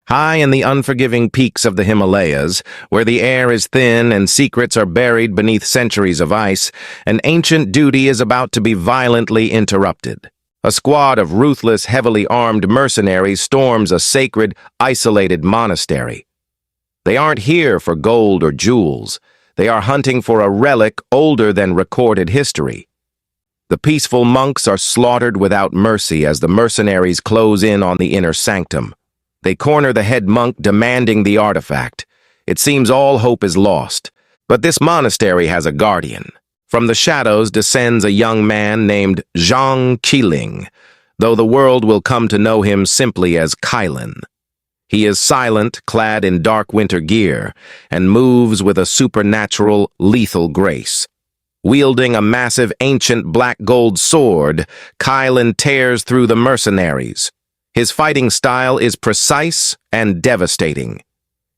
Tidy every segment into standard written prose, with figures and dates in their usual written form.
High in the unforgiving peaks of the Himalayas, where the air is thin and secrets are buried beneath centuries of ice, an ancient duty is about to be violently interrupted. A squad of ruthless, heavily armed mercenaries storms a sacred, isolated monastery. They aren't here for gold or jewels. They are hunting for a relic older than recorded history. The peaceful monks are slaughtered without mercy as the mercenaries close in on the inner sanctum. They corner the head monk demanding the artifact. It seems all hope is lost. But this monastery has a guardian. From the shadows descends a young man named Zhang Qiling, though the world will come to know him simply as Kylin. He is silent, clad in dark winter gear, and moves with a supernatural, lethal grace. Wielding a massive ancient black gold sword, Kylin tears through the mercenaries. His fighting style is precise and devastating.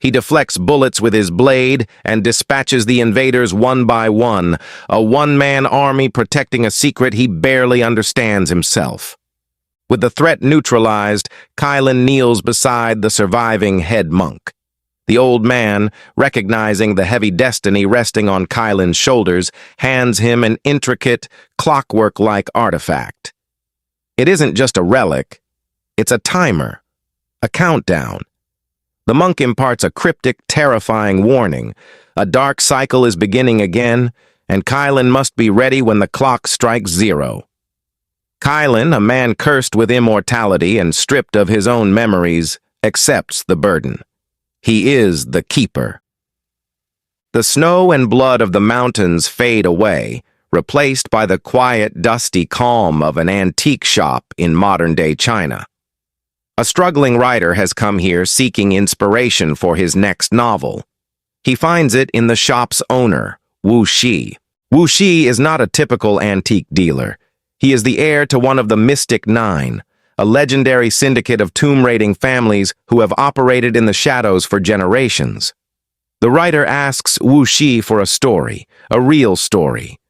He deflects bullets with his blade and dispatches the invaders one by one, a one-man army protecting a secret he barely understands himself. With the threat neutralized, Kylin kneels beside the surviving head monk. The old man, recognizing the heavy destiny resting on Kylin's shoulders, hands him an intricate, clockwork-like artifact. It isn't just a relic. It's a timer, a countdown. The monk imparts a cryptic, terrifying warning. A dark cycle is beginning again, and Kylin must be ready when the clock strikes 0. Kylin, a man cursed with immortality and stripped of his own memories, accepts the burden. He is the keeper. The snow and blood of the mountains fade away, replaced by the quiet, dusty calm of an antique shop in modern-day China. A struggling writer has come here seeking inspiration for his next novel. He finds it in the shop's owner, Wu Shi. Wu Shi is not a typical antique dealer. He is the heir to one of the Mystic Nine, a legendary syndicate of tomb-raiding families who have operated in the shadows for generations. The writer asks Wu Shi for a story, a real story.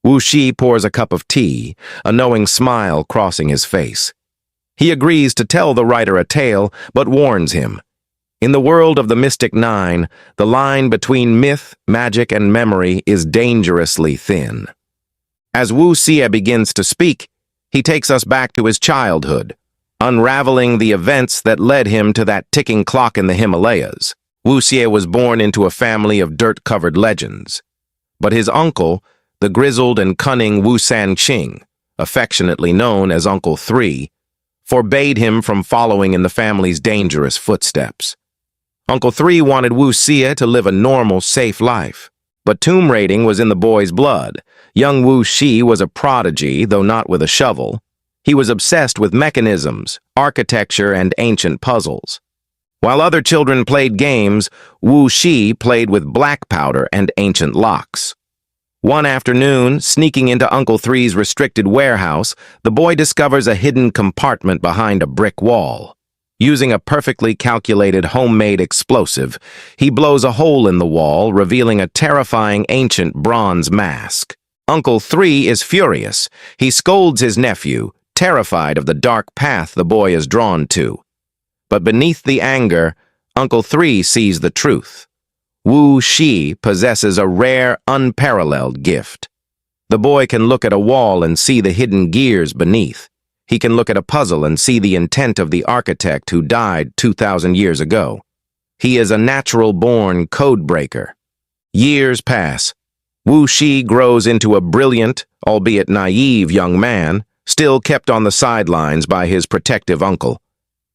Wu Shi pours a cup of tea, a knowing smile crossing his face. He agrees to tell the writer a tale, but warns him. In the world of the Mystic Nine, the line between myth, magic, and memory is dangerously thin. As Wu Xie begins to speak, he takes us back to his childhood, unraveling the events that led him to that ticking clock in the Himalayas. Wu Xie was born into a family of dirt-covered legends. But his uncle, the grizzled and cunning Wu Sanqing, affectionately known as Uncle 3, forbade him from following in the family's dangerous footsteps. Uncle 3 wanted Wu Xie to live a normal, safe life. But tomb raiding was in the boy's blood. Young Wu Xi was a prodigy, though not with a shovel. He was obsessed with mechanisms, architecture, and ancient puzzles. While other children played games, Wu Xi played with black powder and ancient locks. One afternoon, sneaking into Uncle 3's restricted warehouse, the boy discovers a hidden compartment behind a brick wall. Using a perfectly calculated homemade explosive, he blows a hole in the wall, revealing a terrifying ancient bronze mask. Uncle 3 is furious. He scolds his nephew, terrified of the dark path the boy is drawn to. But beneath the anger, Uncle 3 sees the truth. Wu Xi possesses a rare, unparalleled gift. The boy can look at a wall and see the hidden gears beneath. He can look at a puzzle and see the intent of the architect who died 2,000 years ago. He is a natural-born code-breaker. Years pass. Wu Xi grows into a brilliant, albeit naive young man, still kept on the sidelines by his protective uncle.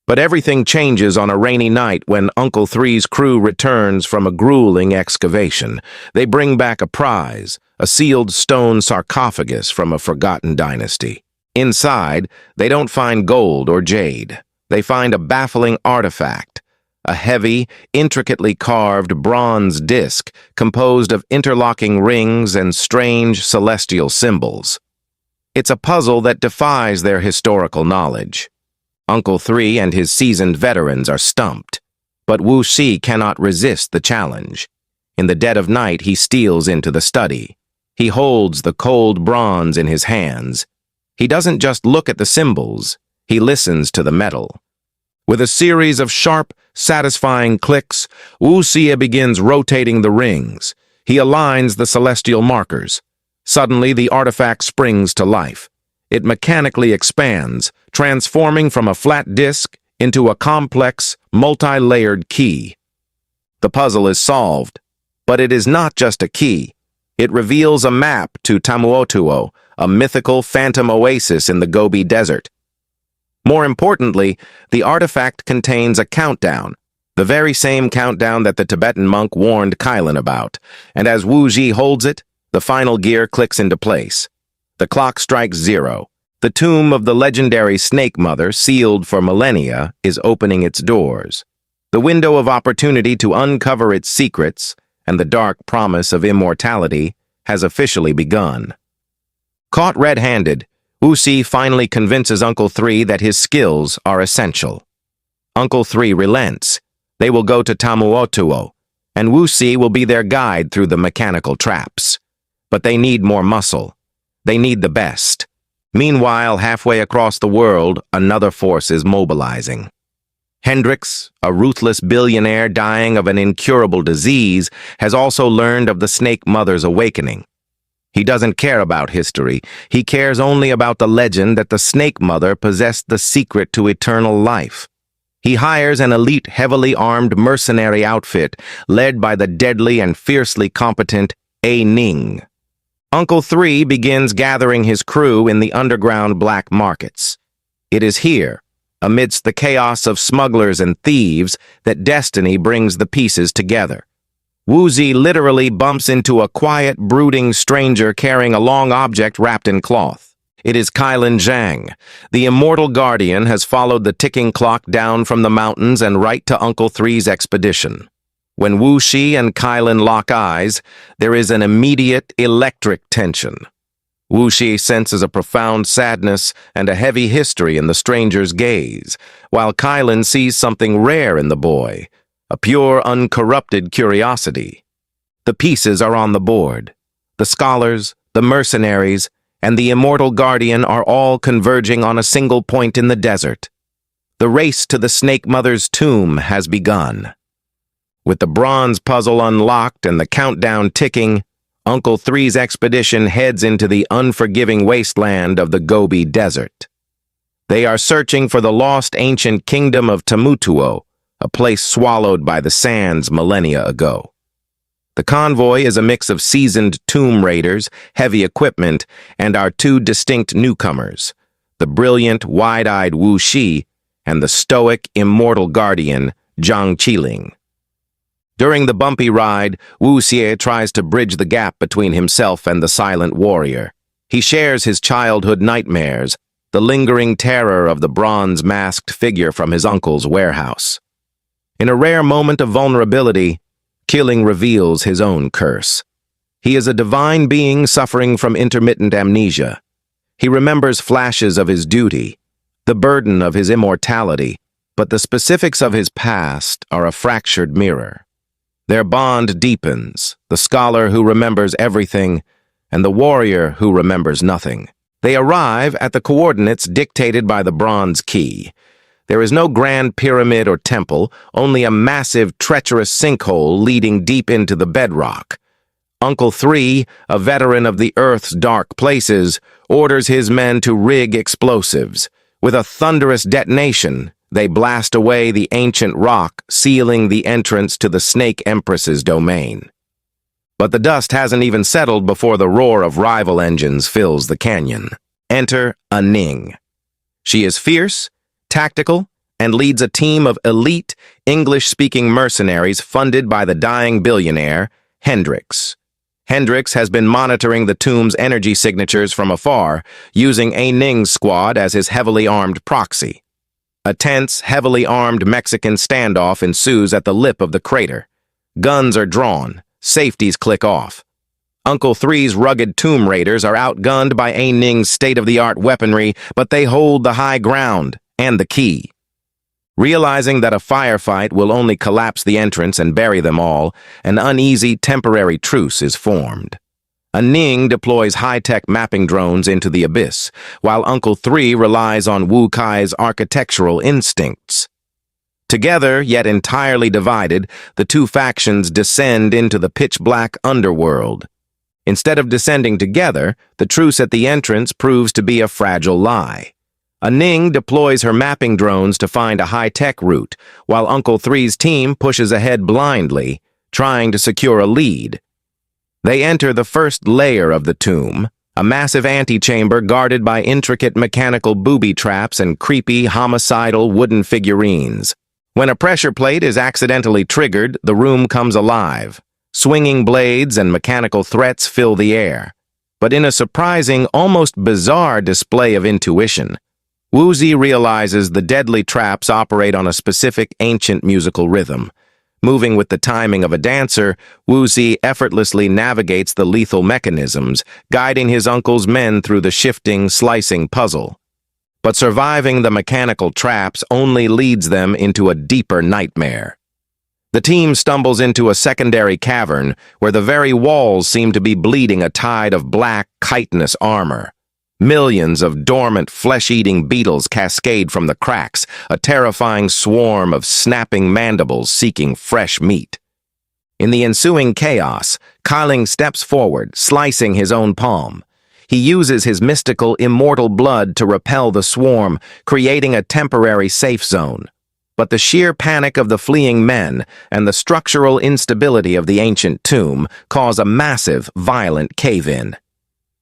But everything changes on a rainy night when Uncle 3's crew returns from a grueling excavation. They bring back a prize, a sealed stone sarcophagus from a forgotten dynasty. Inside, they don't find gold or jade. They find a baffling artifact, a heavy, intricately carved bronze disc composed of interlocking rings and strange celestial symbols. It's a puzzle that defies their historical knowledge. Uncle 3 and his seasoned veterans are stumped, but Wu Xi cannot resist the challenge. In the dead of night, he steals into the study. He holds the cold bronze in his hands. He doesn't just look at the symbols, he listens to the metal. With a series of sharp, satisfying clicks, Wu Xie begins rotating the rings. He aligns the celestial markers. Suddenly, the artifact springs to life. It mechanically expands, transforming from a flat disk into a complex, multi-layered key. The puzzle is solved, but it is not just a key. It reveals a map to Tamuotuo, a mythical phantom oasis in the Gobi Desert. More importantly, the artifact contains a countdown, the very same countdown that the Tibetan monk warned Kylin about, and as Wu Xie holds it, the final gear clicks into place. The clock strikes 0. The tomb of the legendary Snake Mother, sealed for millennia, is opening its doors. The window of opportunity to uncover its secrets and the dark promise of immortality has officially begun. Caught red-handed, Wu Xie finally convinces Uncle 3 that his skills are essential. Uncle 3 relents. They will go to Tamuotuo, and Wu Xie will be their guide through the mechanical traps. But they need more muscle. They need the best. Meanwhile, halfway across the world, another force is mobilizing. Hendrix, a ruthless billionaire dying of an incurable disease, has also learned of the Snake Mother's awakening. He doesn't care about history. He cares only about the legend that the Snake Mother possessed the secret to eternal life. He hires an elite, heavily armed mercenary outfit led by the deadly and fiercely competent A Ning. Uncle 3 begins gathering his crew in the underground black markets. It is here, amidst the chaos of smugglers and thieves, that destiny brings the pieces together. Wu Xie literally bumps into a quiet, brooding stranger carrying a long object wrapped in cloth. It is Kylin Zhang. The immortal guardian has followed the ticking clock down from the mountains and right to Uncle 3's expedition. When Wu Xie and Kylin lock eyes, there is an immediate electric tension. Wu Xie senses a profound sadness and a heavy history in the stranger's gaze, while Kylin sees something rare in the boy, a pure, uncorrupted curiosity. The pieces are on the board. The scholars, the mercenaries, and the immortal guardian are all converging on a single point in the desert. The race to the Snake Mother's tomb has begun. With the bronze puzzle unlocked and the countdown ticking, Uncle 3's expedition heads into the unforgiving wasteland of the Gobi Desert. They are searching for the lost ancient kingdom of Tamutuo, a place swallowed by the sands millennia ago. The convoy is a mix of seasoned tomb raiders, heavy equipment, and our two distinct newcomers, the brilliant, wide-eyed Wu Xie and the stoic, immortal guardian, Zhang Qiling. During the bumpy ride, Wu Xie tries to bridge the gap between himself and the silent warrior. He shares his childhood nightmares, the lingering terror of the bronze-masked figure from his uncle's warehouse. In a rare moment of vulnerability, Qiling reveals his own curse. He is a divine being suffering from intermittent amnesia. He remembers flashes of his duty, the burden of his immortality, but the specifics of his past are a fractured mirror. Their bond deepens, the scholar who remembers everything, and the warrior who remembers nothing. They arrive at the coordinates dictated by the bronze key. There is no grand pyramid or temple, only a massive, treacherous sinkhole leading deep into the bedrock. Uncle 3, a veteran of the Earth's dark places, orders his men to rig explosives. With a thunderous detonation, they blast away the ancient rock, sealing the entrance to the Snake Empress's domain. But the dust hasn't even settled before the roar of rival engines fills the canyon. Enter A Ning. She is fierce, tactical, and leads a team of elite, English-speaking mercenaries funded by the dying billionaire, Hendrix. Hendrix has been monitoring the tomb's energy signatures from afar, using A Ning's squad as his heavily armed proxy. A tense, heavily armed Mexican standoff ensues at the lip of the crater. Guns are drawn, safeties click off. Uncle 3's rugged tomb raiders are outgunned by A Ning's state-of-the-art weaponry, but they hold the high ground and the key. Realizing that a firefight will only collapse the entrance and bury them all, an uneasy temporary truce is formed. A Ning deploys high-tech mapping drones into the abyss, while Uncle 3 relies on Wu Kai's architectural instincts. Together, yet entirely divided, the two factions descend into the pitch-black underworld. Instead of descending together, the truce at the entrance proves to be a fragile lie. Ning deploys her mapping drones to find a high-tech route, while Uncle Three's team pushes ahead blindly, trying to secure a lead. They enter the first layer of the tomb, a massive antechamber guarded by intricate mechanical booby traps and creepy, homicidal wooden figurines. When a pressure plate is accidentally triggered, the room comes alive. Swinging blades and mechanical threats fill the air. But in a surprising, almost bizarre display of intuition, Wuzi realizes the deadly traps operate on a specific ancient musical rhythm. Moving with the timing of a dancer, Wuzi effortlessly navigates the lethal mechanisms, guiding his uncle's men through the shifting, slicing puzzle. But surviving the mechanical traps only leads them into a deeper nightmare. The team stumbles into a secondary cavern where the very walls seem to be bleeding a tide of black, chitinous armor. Millions of dormant, flesh-eating beetles cascade from the cracks, a terrifying swarm of snapping mandibles seeking fresh meat. In the ensuing chaos, Qiling steps forward, slicing his own palm. He uses his mystical, immortal blood to repel the swarm, creating a temporary safe zone. But the sheer panic of the fleeing men and the structural instability of the ancient tomb cause a massive, violent cave-in.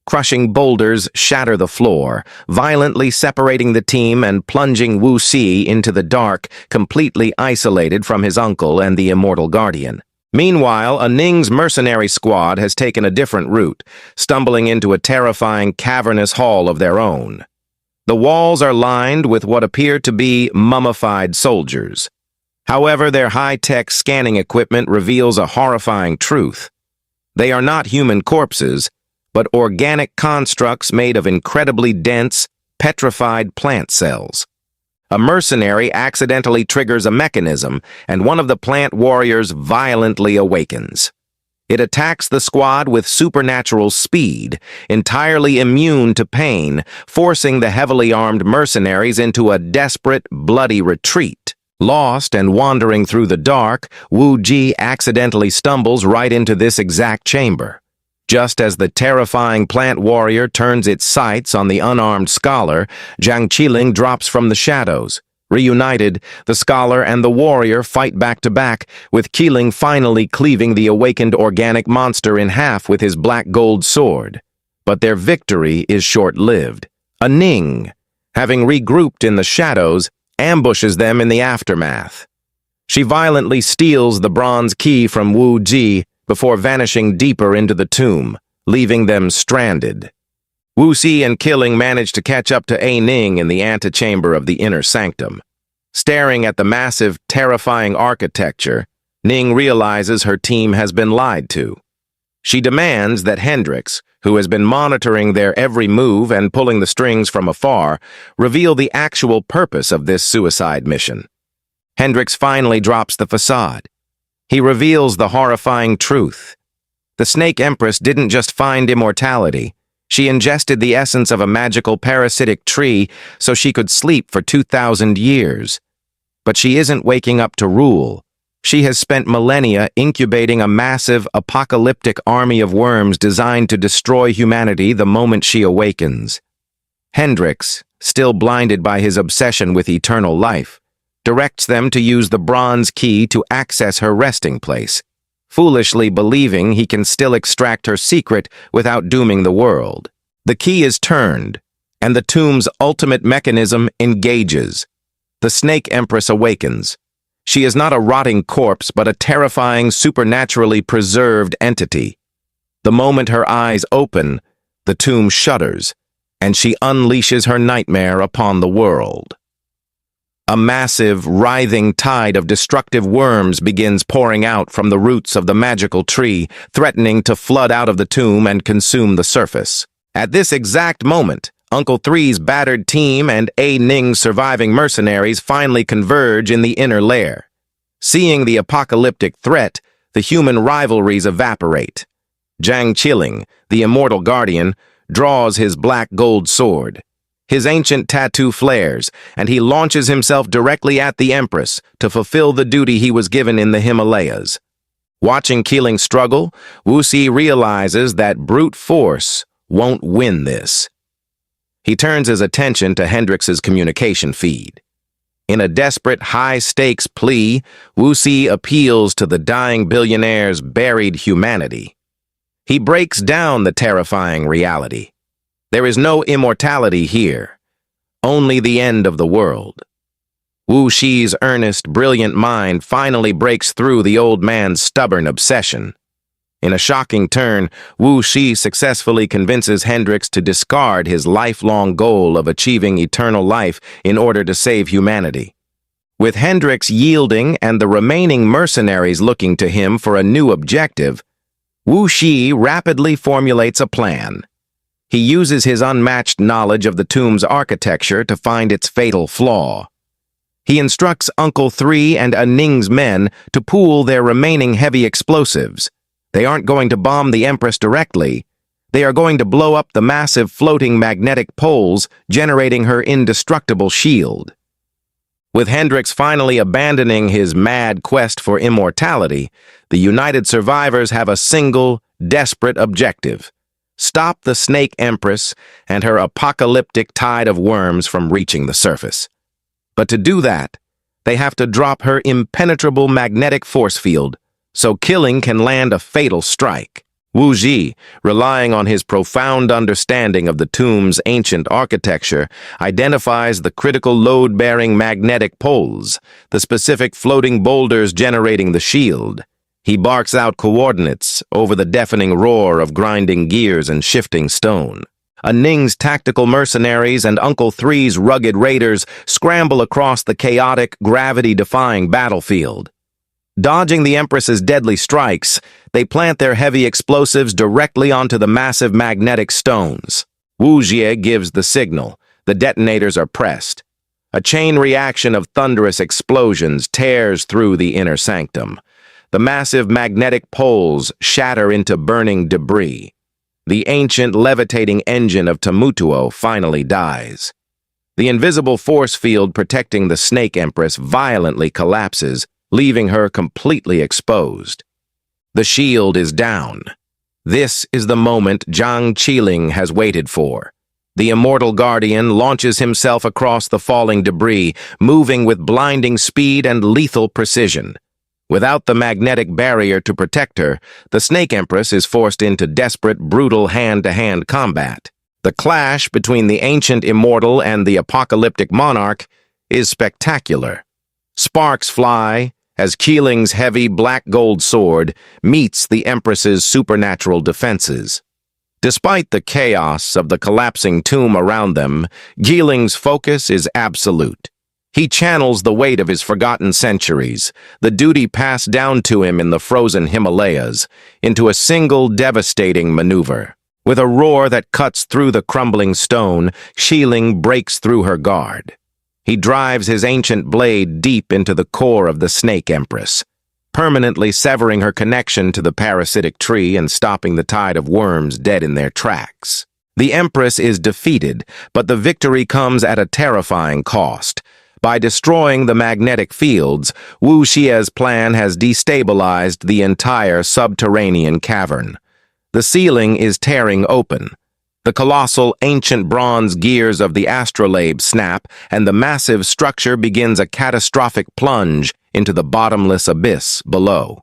Crushing boulders shatter the floor, violently separating the team and plunging Wu Si into the dark, completely isolated from his uncle and the immortal guardian. Meanwhile, Ning's mercenary squad has taken a different route, stumbling into a terrifying cavernous hall of their own. The walls are lined with what appear to be mummified soldiers. However, their high-tech scanning equipment reveals a horrifying truth. They are not human corpses, but organic constructs made of incredibly dense, petrified plant cells. A mercenary accidentally triggers a mechanism, and one of the plant warriors violently awakens. It attacks the squad with supernatural speed, entirely immune to pain, forcing the heavily armed mercenaries into a desperate, bloody retreat. Lost and wandering through the dark, Wu Ji accidentally stumbles right into this exact chamber. Just as the terrifying plant warrior turns its sights on the unarmed scholar, Qiling drops from the shadows. Reunited, the scholar and the warrior fight back-to-back, with Qiling finally cleaving the awakened organic monster in half with his black gold sword. But their victory is short-lived. Ning, having regrouped in the shadows, ambushes them in the aftermath. She violently steals the bronze key from Wu Ji before vanishing deeper into the tomb, leaving them stranded. Wu Si and Qiling manage to catch up to Ning in the antechamber of the inner sanctum. Staring at the massive, terrifying architecture, Ning realizes her team has been lied to. She demands that Hendrix, who has been monitoring their every move and pulling the strings from afar, reveal the actual purpose of this suicide mission. Hendrix finally drops the facade. He reveals the horrifying truth. The Snake Empress didn't just find immortality. She ingested the essence of a magical parasitic tree so she could sleep for 2,000 years. But she isn't waking up to rule. She has spent millennia incubating a massive, apocalyptic army of worms designed to destroy humanity the moment she awakens. Hendrix, still blinded by his obsession with eternal life, directs them to use the bronze key to access her resting place, foolishly believing he can still extract her secret without dooming the world. The key is turned, and the tomb's ultimate mechanism engages. The Snake Empress awakens. She is not a rotting corpse, but a terrifying, supernaturally preserved entity. The moment her eyes open, the tomb shudders, and she unleashes her nightmare upon the world. A massive, writhing tide of destructive worms begins pouring out from the roots of the magical tree, threatening to flood out of the tomb and consume the surface. At this exact moment, Uncle Three's battered team and Ning's surviving mercenaries finally converge in the inner lair. Seeing the apocalyptic threat, the human rivalries evaporate. Qiling, the immortal guardian, draws his black gold sword. His ancient tattoo flares, and he launches himself directly at the Empress to fulfill the duty he was given in the Himalayas. Watching Qiling struggle, Wuxi realizes that brute force won't win this. He turns his attention to Hendrix's communication feed. In a desperate, high-stakes plea, Wuxi appeals to the dying billionaire's buried humanity. He breaks down the terrifying reality. There is no immortality here, only the end of the world. Wuxi's earnest, brilliant mind finally breaks through the old man's stubborn obsession. In a shocking turn, Wuxi successfully convinces Hendrix to discard his lifelong goal of achieving eternal life in order to save humanity. With Hendrix yielding and the remaining mercenaries looking to him for a new objective, Wuxi rapidly formulates a plan. He uses his unmatched knowledge of the tomb's architecture to find its fatal flaw. He instructs Uncle Three and Ning's men to pool their remaining heavy explosives. They aren't going to bomb the Empress directly. They are going to blow up the massive floating magnetic poles, generating her indestructible shield. With Hendrix finally abandoning his mad quest for immortality, the United Survivors have a single, desperate objective: stop the Snake Empress and her apocalyptic tide of worms from reaching the surface. But to do that, they have to drop her impenetrable magnetic force field, so Qiling can land a fatal strike. Wuxi, relying on his profound understanding of the tomb's ancient architecture, identifies the critical load-bearing magnetic poles, the specific floating boulders generating the shield. He barks out coordinates over the deafening roar of grinding gears and shifting stone. Ning's tactical mercenaries and Uncle Three's rugged raiders scramble across the chaotic, gravity-defying battlefield. Dodging the Empress's deadly strikes, they plant their heavy explosives directly onto the massive magnetic stones. Wuxi gives the signal. The detonators are pressed. A chain reaction of thunderous explosions tears through the inner sanctum. The massive magnetic poles shatter into burning debris. The ancient levitating engine of Tamutuo finally dies. The invisible force field protecting the Snake Empress violently collapses, leaving her completely exposed. The shield is down. This is the moment Zhang Qiling has waited for. The immortal guardian launches himself across the falling debris, moving with blinding speed and lethal precision. Without the magnetic barrier to protect her, the Snake Empress is forced into desperate, brutal hand-to-hand combat. The clash between the ancient immortal and the apocalyptic monarch is spectacular. Sparks fly as Qiling's heavy black-gold sword meets the Empress's supernatural defenses. Despite the chaos of the collapsing tomb around them, Qiling's focus is absolute. He channels the weight of his forgotten centuries, the duty passed down to him in the frozen Himalayas, into a single devastating maneuver. With a roar that cuts through the crumbling stone, Qiling breaks through her guard. He drives his ancient blade deep into the core of the Snake Empress, permanently severing her connection to the parasitic tree and stopping the tide of worms dead in their tracks. The Empress is defeated, but the victory comes at a terrifying cost. By destroying the magnetic fields, Wuxi's plan has destabilized the entire subterranean cavern. The ceiling is tearing open. The colossal ancient bronze gears of the astrolabe snap, and the massive structure begins a catastrophic plunge into the bottomless abyss below.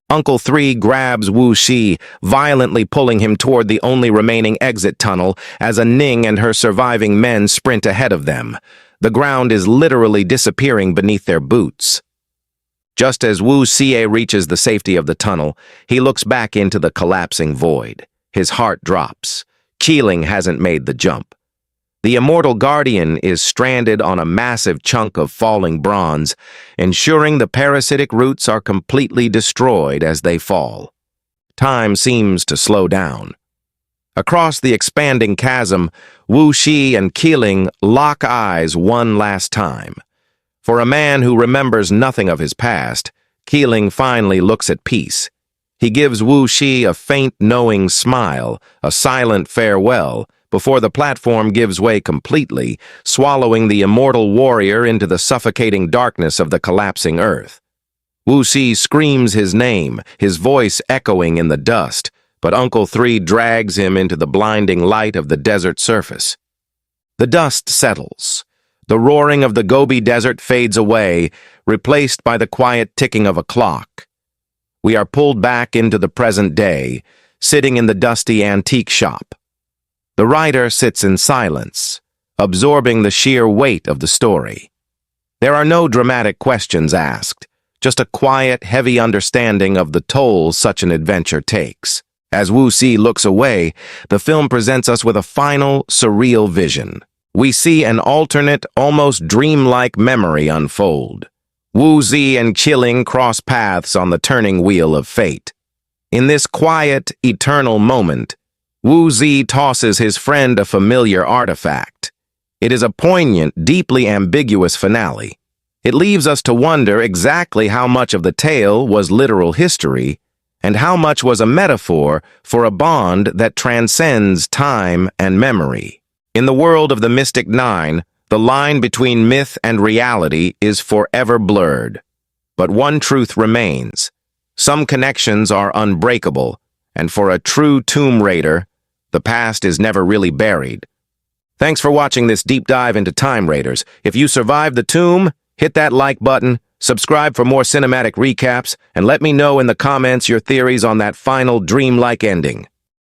Uncle Three grabs Wuxi, violently pulling him toward the only remaining exit tunnel as Ning and her surviving men sprint ahead of them. The ground is literally disappearing beneath their boots. Just as Wuxi reaches the safety of the tunnel, he looks back into the collapsing void. His heart drops. Qiling hasn't made the jump. The immortal guardian is stranded on a massive chunk of falling bronze, ensuring the parasitic roots are completely destroyed as they fall. Time seems to slow down. Across the expanding chasm, Wuxi and Qiling lock eyes one last time. For a man who remembers nothing of his past, Qiling finally looks at peace. He gives Wuxi a faint, knowing smile, a silent farewell, before the platform gives way completely, swallowing the immortal warrior into the suffocating darkness of the collapsing earth. Wu Si screams his name, his voice echoing in the dust, but Uncle 3 drags him into the blinding light of the desert surface. The dust settles. The roaring of the Gobi Desert fades away, replaced by the quiet ticking of a clock. We are pulled back into the present day, sitting in the dusty antique shop. The writer sits in silence, absorbing the sheer weight of the story. There are no dramatic questions asked, just a quiet, heavy understanding of the toll such an adventure takes. As Wu Si looks away, the film presents us with a final, surreal vision. We see an alternate, almost dreamlike memory unfold. Wu Si and Qiling cross paths on the turning wheel of fate. In this quiet, eternal moment, Wu Si tosses his friend a familiar artifact. It is a poignant, deeply ambiguous finale. It leaves us to wonder exactly how much of the tale was literal history and how much was a metaphor for a bond that transcends time and memory. In the world of the Mystic Nine, the line between myth and reality is forever blurred. But one truth remains. Some connections are unbreakable, and for a true Tomb Raider, the past is never really buried. Thanks for watching this deep dive into Time Raiders. If you survived the tomb, hit that like button, subscribe for more cinematic recaps, and let me know in the comments your theories on that final dreamlike ending.